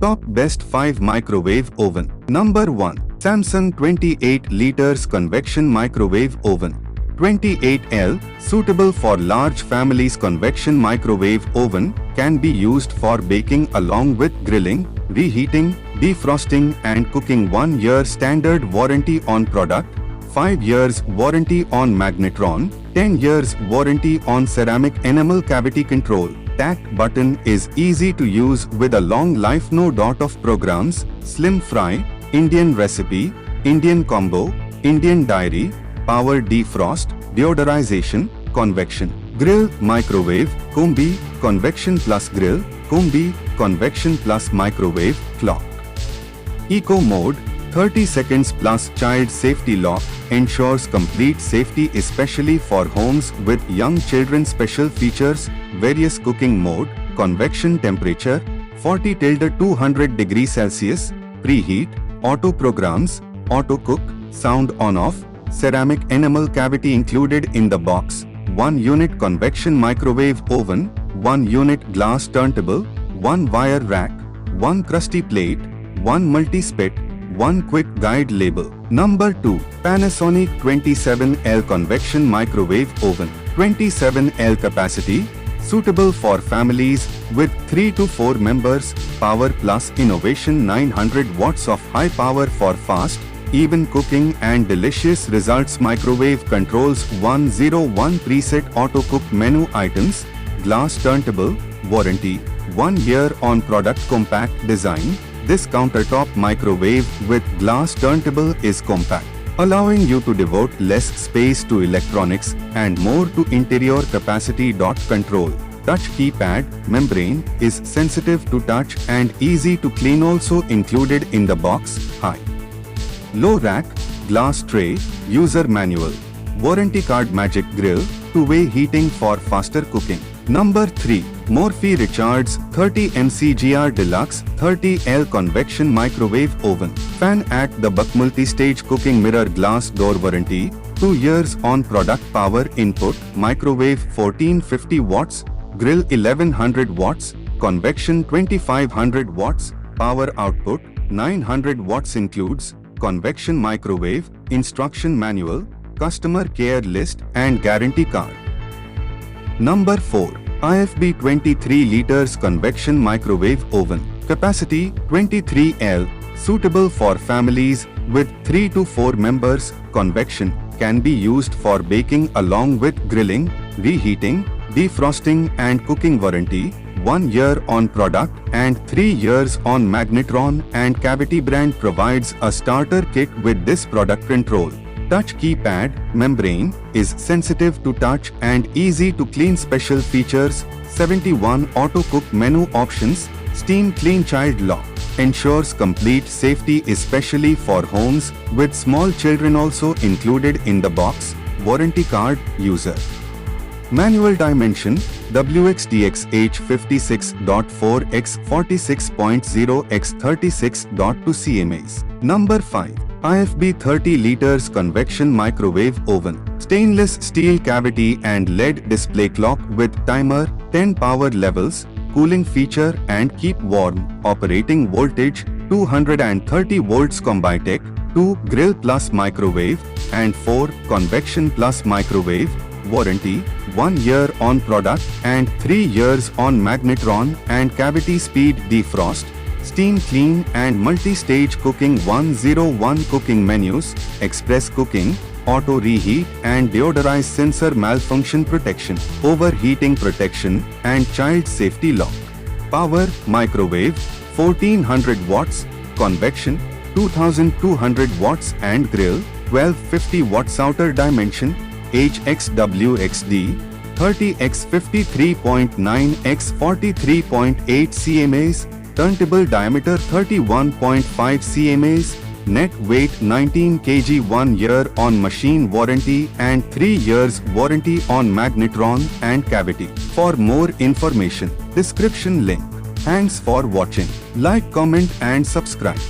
Top Best 5 Microwave Oven. Number 1. Samsung 28 liters Convection Microwave Oven. 28L, suitable for large families. Convection microwave oven can be used for baking along with grilling, reheating, defrosting and cooking. 1 year standard warranty on product, 5 years warranty on magnetron, 10 years warranty on ceramic enamel cavity control. Tact button is easy to use with a long life. No dot of programs. Slim fry, Indian recipe, Indian combo, Indian diary, power defrost, deodorization, convection. Grill, microwave, combi, convection plus grill, combi, convection plus microwave, clock. Eco mode, 30 seconds plus child safety lock, ensures complete safety especially for homes with young children. Special features, various cooking mode, convection temperature, 40-200 degrees Celsius, preheat, auto programs, auto cook, sound on off, ceramic enamel cavity included in the box, 1 unit convection microwave oven, 1 unit glass turntable, 1 wire rack, 1 crusty plate, 1 multi-spit, 1 quick guide label. Number 2. Panasonic 27L Convection Microwave Oven. 27L capacity, suitable for families with 3 to 4 members. Power plus innovation. 900 watts of high power for fast, even cooking and delicious results. Microwave controls 101 preset auto cook menu items. Glass turntable, warranty, 1 year on product. Compact design. This countertop microwave with glass turntable is compact, allowing you to devote less space to electronics and more to interior capacity. Control. Touch keypad membrane is sensitive to touch and easy to clean. Also included in the box. High, low rack, glass tray, user manual, warranty card. Magic grill, two-way heating for faster cooking. Number 3. Morphy Richards 30 mcgr Deluxe 30L Convection Microwave Oven. Fan at the back. Multi-stage cooking mirror. Glass door warranty, 2 years on product. Power input, microwave 1450 watts, grill 1100 watts, convection 2500 watts, power output 900 watts. Includes convection microwave, instruction manual, customer care list and guarantee card. Number 4. IFB 23 liters Convection Microwave Oven. Capacity 23L, suitable for families with 3 to 4 members. Convection can be used for baking along with grilling, reheating, defrosting and cooking. Warranty, 1 year on product and 3 years on magnetron and cavity. Brand provides a starter kit with this product. Control. Touch keypad membrane is sensitive to touch and easy to clean. Special features, 71 auto cook menu options, steam clean. Child lock, ensures complete safety especially for homes with small children. Also included in the box, warranty card. User manual. Dimension, WXDX H56.4 x 46.0 x 36.2 cms. Number 5. IFB 30 liters Convection Microwave Oven. Stainless steel cavity and LED display clock with timer, 10 power levels, cooling feature and keep warm. Operating voltage, 230 volts. Combitech, 2 grill plus microwave and 4 convection plus microwave. Warranty, 1 year on product and 3 years on magnetron and cavity. Speed defrost, steam clean and multi-stage cooking. 101 cooking menus, express cooking, auto reheat and deodorize. Sensor malfunction protection, overheating protection and child safety lock. Power, microwave, 1400 watts, convection, 2200 watts and grill, 1250 watts. Outer dimension, HXWXD, 30 x 53.9 x 43.8 cmas. Turntable diameter 31.5 cmas, net weight 19 kg. 1 year on machine warranty and 3 years warranty on magnetron and cavity. For more information, description link. Thanks for watching. Like, comment and subscribe.